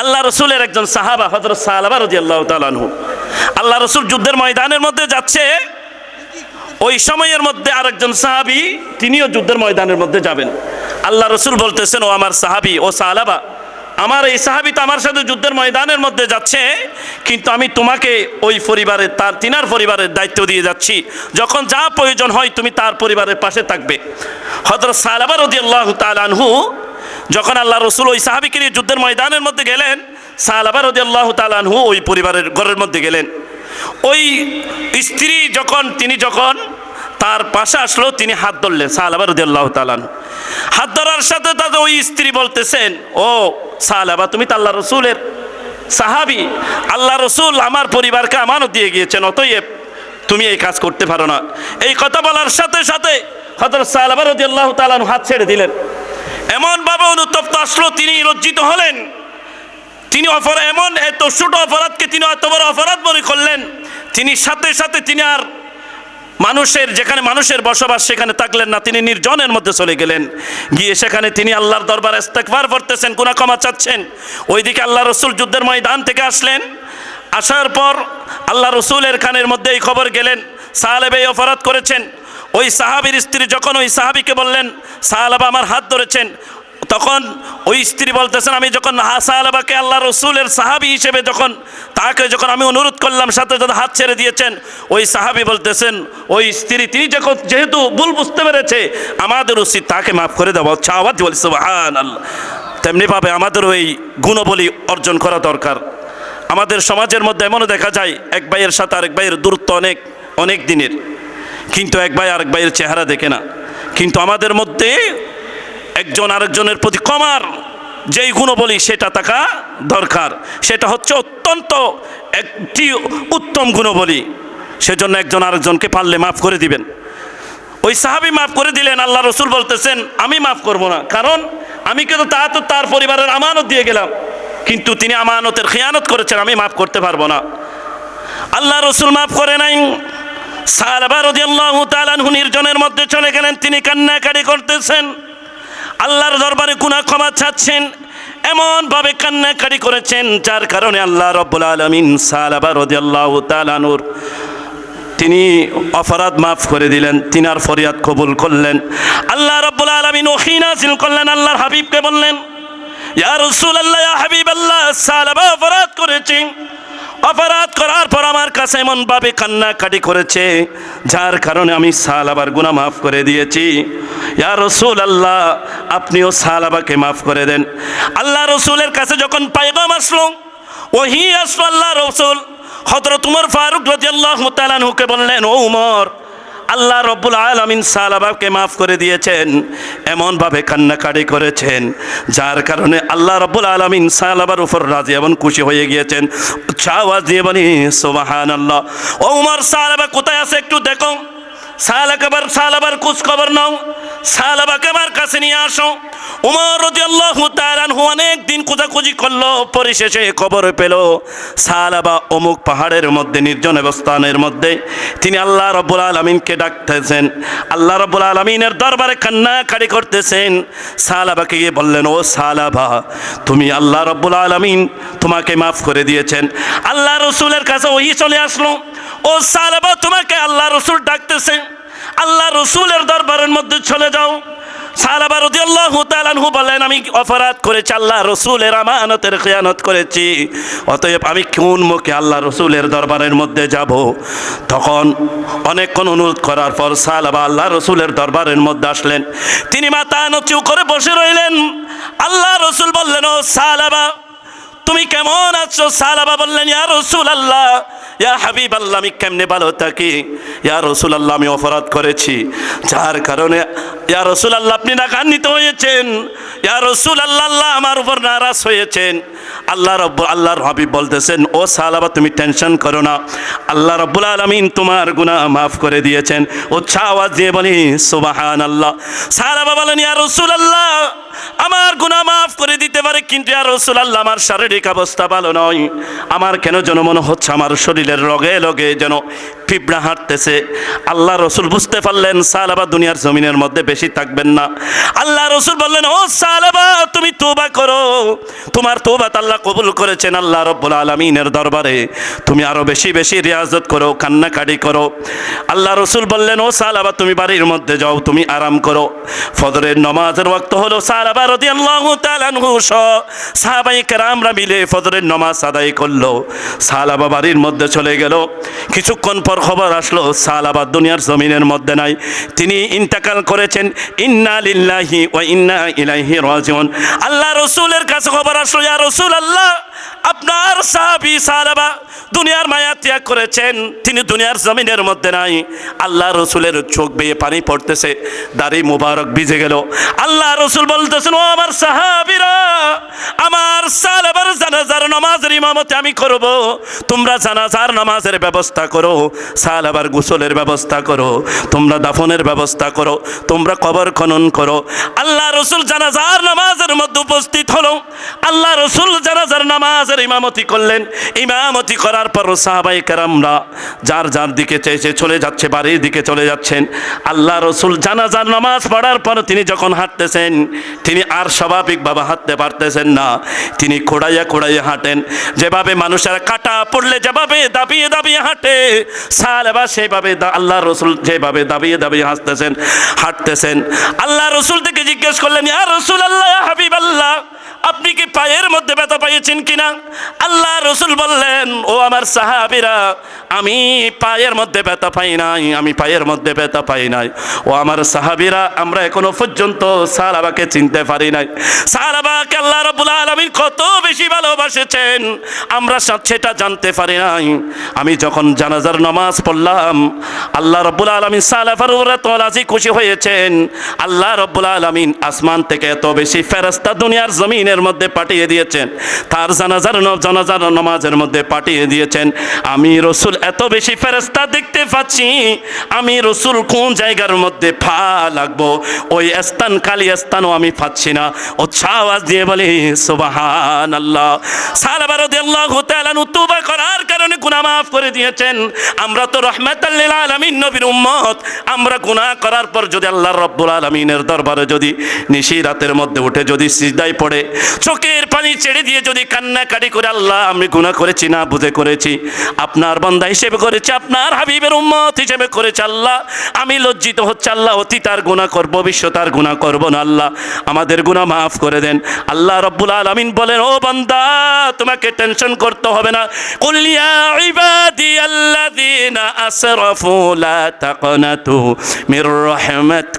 আল্লাহ রসুলের একজন সাহাবা হযরত সালাবা রাদিয়াল্লাহু তাআলা আনহু, আল্লাহ রসুল যুদ্ধের ময়দানের মধ্যে যাচ্ছে, ওই সময়ের মধ্যে আরেকজন সাহাবী তিনিও যুদ্ধের ময়দানের মধ্যে যাবেন। আল্লাহ রসুল বলতেছেন, ও আমার সাহাবী, ও সালাবা, আমার এই সাহাবী তো আমার সাথে যুদ্ধের ময়দানের মধ্যে যাচ্ছে, কিন্তু আমি তোমাকে ওই পরিবারের তিনার পরিবারের দায়িত্ব দিয়ে যাচ্ছি, যখন যা প্রয়োজন হয় তুমি তার পরিবারের পাশে থাকবে। হযরত সালাবা রাদিয়াল্লাহু তাআলা আনহু যখন আল্লাহ রসুল ওই সাহাবীকে নিয়ে যুদ্ধের ময়দানের মধ্যে গেলেন, সালাবা রাদিয়াল্লাহু তাআলা আনহু ওই পরিবারের ঘরের মধ্যে গেলেন। ওই স্ত্রী যখন তার পাশে আসলো, তিনি হাত ধরলেন সালাবা রাদিয়াল্লাহু তাআলা আনহু। হাত ধরার সাথে সাথে ওই স্ত্রী বলতেছেন, ও সালাবা, তুমি তো আল্লাহ রসুলের সাহাবী, আল্লাহ রসুল আমার পরিবারকে আমানত দিয়ে গিয়েছেন, অতএব তুমি এই কাজ করতে পারো না। এই কথা বলার সাথে সাথে হযরত সালাবা রাদিয়াল্লাহু তাআলা আনহু হাত ছেড়ে দিলেন। এমনভাবে অনুতপ্ত আসলো, তিনি লজ্জিত হলেন। তিনি এমন এত ছোট অপরাধকে তিনি এত বড় অপরাধ মনে করলেন। তিনি সাথে সাথে তিনি আর যেখানে মানুষের বসবাস সেখানে থাকলেন না, তিনি নির্জনের মধ্যে চলে গেলেন। গিয়ে সেখানে তিনি আল্লাহর দরবারে ইস্তেগফার করতেছেন, গুনাহ ক্ষমা চাচ্ছেন। ওইদিকে আল্লাহ রসুল যুদ্ধের ময়দান থেকে আসলেন। আসার পর আল্লাহ রসুলের কানের মধ্যে এই খবর গেলেন, সাহাবা এই অপরাধ করেছেন। ওই সাহাবীর স্ত্রী যখন ওই সাহাবীকে বললেন, সাহাবা আমার হাত ধরেছেন, তখন ওই স্ত্রী বলতেছেন, আমি যখন সাহাবাকে আল্লাহ রসুলের সাহাবী হিসেবে যখন আমি অনুরোধ করলাম, সাথে সাথে হাত ছেড়ে দিয়েছেন। ওই সাহাবী বলতেছেন, ওই স্ত্রী তিনি যেহেতু ভুল বুঝতে পেরেছে, আমাদের উচিত তাকে মাফ করে দেওয়া। আওয়াজ বলি সুবহানাল্লাহ। তেমনিভাবে আমাদেরও এই গুণবলী অর্জন করা দরকার। আমাদের সমাজের মধ্যে এমনও দেখা যায়, এক ভাইয়ের সাথে আরেক ভাইয়ের দূরত্ব অনেক দিনের, কিন্তু এক ভাই আরেক ভাইয়ের চেহারা দেখে না। কিন্তু আমাদের মধ্যে একজন আরেকজনের প্রতি ক্ষমার যেই গুণবলী সেটা থাকা দরকার। সেটা হচ্ছে অত্যন্ত একটি উত্তম গুণবলী। সেজন্য একজন আরেকজনকে পারলে মাফ করে দিবেন। ওই সাহাবী মাফ করে দিলেন। আল্লাহ রসুল বলতেছেন, আমি মাফ করব না, কারণ আমি কিন্তু তার পরিবারের আমানত দিয়ে গেলাম, কিন্তু তিনি আমানতের খিয়ানত করেছেন, আমি মাফ করতে পারবো না। আল্লাহ রসুল মাফ করে নাই। সাহাবা রাদিয়াল্লাহু তাআলা আনহু নির্জনের মধ্যে চলে গেলেন। তিনি কান্নাকাটি করতেছেন, আল্লাহর দরবারে গুনাহ ক্ষমা চাচ্ছেন। এমনভাবে কান্নাকাটি করেছেন যার কারণে আল্লাহ রাব্বুল আলামিন সাহাবা রাদিয়াল্লাহু তাআলা আনহুর তিনি অপরাধ মাফ করে দিলেন, তিনার ফরিয়াদ কবুল করলেন। আল্লাহ রাব্বুল আলামিন ওহী নাযিল করলেন, আল্লাহর হাবিবকে বললেন, ইয়া রাসূলুল্লাহ, ইয়া হাবিবাল্লাহ, সাহাবা অপরাধ করেছে। অপরাধ করার পর আমার কাছে এমনভাবে কান্নাকাটি করেছে যার কারণে আমি সাহাবার গুনাহ মাফ করে দিয়েছি। ইয়া রাসূলুল্লাহ, আপনিও সাহাবাকে মাফ করে দেন। আল্লাহ রসুলের কাছে যখন পায়গাম আসলো, ওহী আসলো, আল্লাহ রসুল হযরত উমর ফারুক রাদিয়াল্লাহু তাআলা আনহুকে বললেন, ও উমর, আল্লাহ রাব্বুল আলামিন সাহাবাকে মাফ করে দিয়েছেন। এমনভাবে কান্নাকাটি করেছেন যার কারণে আল্লাহ রাব্বুল আলামিন সাহাবার উপর রাজি এবং খুশি হয়ে গিয়েছেন। আওয়াজ দিয়ে বলি সুবহানাল্লাহ। ও উমর, সাহাবা কোথায় আছে একটু দেখো। সাহাবার খোঁজ খবর নাও, সাহাবাকে আমার কাছে নিয়ে আসো। উমর রাদিয়াল্লাহু তাআলা আনহু অনেক দিন খোঁজাখুঁজি করলো, পরিশেষে খবর পেল সাহাবা অমুক পাহাড়ের মধ্যে, নির্জন অবস্থানের মধ্যে তিনি আল্লাহ রাব্বুল আলামিনকে ডাকতেছেন, আল্লাহ রাব্বুল আলামিনের দরবারে কান্নাকাটি করতেছেন। সাহাবাকে গিয়ে বললেন, ও সাহাবা, তুমি আল্লাহ রাব্বুল আলামিন তোমাকে মাফ করে দিয়েছেন। আল্লাহ রসুলের কাছে ওই চলে আসলো, ও সাহাবা, তোমাকে আল্লাহ রসুল ডাকতেছে, আল্লাহ রসুলের দরবারের মধ্যে চলে যাও। সাহাবা রাদিয়াল্লাহু তাআলা আনহু বলেন, আমি অপরাধ করেছি, আল্লাহ রসুলের আমানতের খিয়ানত করেছি, অতএব আমি কোন মুখে আল্লাহ রসুলের দরবারের মধ্যে যাব। তখন অনেকক্ষণ অনুরোধ করার পর সাহাবা আল্লাহ রসুলের দরবারের মধ্যে আসলেন। তিনি মাথা নিচু করে বসে রইলেন। আল্লাহ রসুল বললেন, ও সাহাবা, তুমি কেমন আছো? সাহাবা বললেন, ইয়া রাসূলুল্লাহ, ইয়া হাবিবাল্লাহ, আমি কেমনে ভালো থাকি? ইয়া রাসূলুল্লাহ, আমি অপরাধ করেছি যার কারণে ইয়া রাসূলুল্লাহ আপনি রাগান্বিত হয়েছেন। ইয়া রাসূলুল্লাহ, আল্লাহ আমার উপর নারাজ হয়েছেন। আল্লাহর হাবিব বলতেছেন, ও সাহাবা, তুমি টেনশন করো না, আল্লাহ রাব্বুল আলামিন তোমার গুনাহ মাফ করে দিয়েছেন। উচ্চ আওয়াজ দিয়ে বলি সুবহানাল্লাহ। সাহাবা বলেন, ইয়া রাসূলুল্লাহ, আমার গুনাহ মাফ করে দিতে পারে, কিন্তু ইয়া রাসূলুল্লাহ আমার শারীরিক অবস্থা ভালো নয়। আমার কেন যেন মনে হচ্ছে আমার শরীরের রগে রগে যেন পিঁপড়া হাঁটতেছে। আল্লাহ রসুল বুঝতে পারলেন সালাবা দুনিয়ার জমিনের মধ্যে বেশি থাকবেন না। আল্লাহ রসুল বললেন, ও সালাবা তুমি তওবা করো, তোমার তওবাত আল্লাহ কবুল করেছেন আল্লাহ রাব্বুল আলামিনের দরবারে, তুমি আরো বেশি বেশি রিয়াজত করো, কান্নাকাটি করো। আল্লাহ রসুল বললেন, ও সালাবা তুমি বাড়ির মধ্যে যাও, তুমি আরাম করো। ফজরের নামাজের ওয়াক্ত হলো। সালাবা রাদিয়াল্লাহু তাআলা আনহু সাহাবায়ে কেরামরা মিলে ফজরের নামাজ আদায় করলো। সালাবা বাড়ির মধ্যে চলে গেল। কিছুক্ষণ পর খবর আসলো সালাবা দুনিয়ার জমিনের মধ্যে নাই, তিনি ইন্তেকাল করেছেন। ইন্না লিল্লাহি ওয়া ইন্না ইলাইহি রাজিউন। আল্লাহ রসুলের কাছে খবর আসলো, ইয়া রাসূলুল্লাহ আপনার সাহাবী সালাবা দুনিয়ার মায়া ত্যাগ করেছেন, তিনি দুনিয়ার জমিনের মধ্যে নাই। আল্লাহ রসুলের চোখ বেয়ে পানি পড়তেছে, দাড়ি মুবারক ভিজে গেল। আল্লাহ রসুল বলতেছেন, ও আমার সাহাবীরা, আমার সালাবার জানাজার নামাজের ইমামতি আমি করব, তোমরা জানাজার নামাজের ব্যবস্থা করো, সালাবার গোসলের ব্যবস্থা করো, তোমরা দাফনের ব্যবস্থা করো, তোমরা কবর খনন করো। আল্লাহ রসুল জানাজার নামাজের মধ্যে উপস্থিত হলো। আল্লাহ রসুল জানাজার নামাজের ইমামতি করলেন। ইমামতি করার পর সাহাবায়ে কেরামরা যার যার দিকে চেয়েছে চলে যাচ্ছে, বাড়ির দিকে চলে যাচ্ছেন। আল্লাহ রসুল জানাজার নামাজ পড়ার পর তিনি যখন হাঁটতেছেন, তিনি আর স্বাভাবিকভাবে হাঁটতে পারতেছেন না, তিনি খোড়াইয়া খোড়াইয়া হাঁটেন। যেভাবে মানুষের কাটা পড়লে যেভাবে দাবিয়ে দাবিয়ে হাঁটে, সাহাবা সেভাবে আল্লাহ রসুল যেভাবে দাবিয়ে দাবিয়ে হাঁটতেছেন। আল্লাহ রসুল থেকে জিজ্ঞেস করলেন, ইয়া রাসূলুল্লাহ, ইয়া হাবিবাল্লাহ, আপনি কি পায়ের মধ্যে ব্যথা পাইয়েছেন কিনা? আল্লাহ রসুল বললেন, ও আমার সাহাবীরা, আমি পায়ের মধ্যে ব্যথা পাই নাই, আমি পায়ের মধ্যে ব্যথা পাই নাই। ও আমার সাহাবীরা, আমরা এখনো পর্যন্ত সাহাবাকে চিনতে পারি নাই। সাহাবাকে আল্লাহ রাব্বুল আলামিন কত বেশি ভালোবাসেছেন আমরা সেটা জানতে পারি নাই। আমি যখন জানাজার নামাজ পড়লাম, আল্লাহ রাব্বুল আলামিন সালাফার উপরে এত রাজি খুশি হয়েছেন। আল্লাহ রাব্বুল আলামিন আসমান থেকে এত বেশি ফেরেশতা দুনিয়ার জমিনের মধ্যে পাঠিয়ে দিয়েছেন, তার জানাজার নামাজের মধ্যে পাঠিয়ে দিয়েছেন। আমি রসুল এত বেশি ফেরেশতা দেখতে পাচ্ছি, আমি রসুল কোন জায়গার মধ্যে পা লাগবো ওই স্থান, খালি স্থানও আমি পাচ্ছি না। উচ্চ আওয়াজ দিয়ে বলি সুবহানাল্লাহ। সাহাবা রাদিয়াল্লাহু তাআলা তওবা করার কারণে গুনাহ মাফ করে দিয়েছেন। আমরা তো রাহমাতাল লিল আলামিন নবীর উম্মত, আমরা গুনাহ করার পর যদি আল্লাহ রাব্বুল আলামিনের দরবারে যদি নিশি রাতের মধ্যে উঠে যদি সিজদায় পড়ে, চোখের পানি ছেড়ে দিয়ে যদি কান্নাকাটি করে, আল্লাহ আমি গুনাহ করেছি, না বুঝে করেছি, আপনার বান্দা হিসেবে করেছি, আপনার হাবিবের উম্মত হিসেবে করেছি, আল্লাহ আমি লজ্জিত হচ্ছে, আল্লাহ অতীত আর গুনাহ করব, ভবিষ্যৎ আর গুনাহ করব না, আল্লাহ আমাদের গুনাহ মাফ করে দেন। আল্লাহ রাব্বুল আলামিন বলেন, ও বান্দা তোমাকে টেনশন করতে হবে না। কুল ইয়া ইবাদিয়াল্লাযীনা আসরাফু লা তাকনাতু মির রাহমাত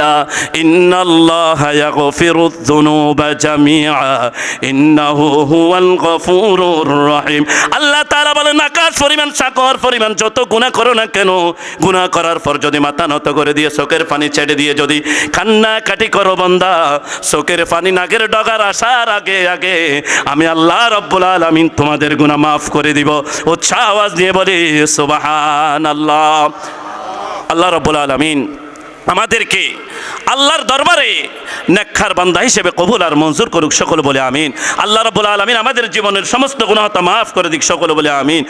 লা ইন্নাল্লাহা ইয়াগফিরুয যুনুবা জামিআ ইন্নাহু হুয়াল গফুরুর রহিম। আল্লাহ তাআলা বলেন, আকাশ পরিমাণ সাগর পরিমাণ যত গুনাহ করো না কেন, গুনাহ করার পর যদি মাথা নত করে দিয়ে চোখের পানি ছেড়ে দিয়ে যদি কান্নাকাটি করো বান্দা, চোখের পানি নাকের ডগার আসার আগে আগে আমি আল্লাহ রাব্বুল আলামিন তোমাদের গুনাহ মাফ করে দিব। উচ্চ আওয়াজ দিয়ে বলি সুবহানাল্লাহ। আল্লাহ রাব্বুল আলামিন আমাদেরকে আল্লাহর দরবারে নেককার বান্দা হিসেবে কবুল আর মঞ্জুর করুক, সকল বলে আমিন। আল্লাহ রাব্বুল আলামিন আমাদের জীবনের সমস্ত গুনাহ মাফ করে দিক, সকল বলে আমিন।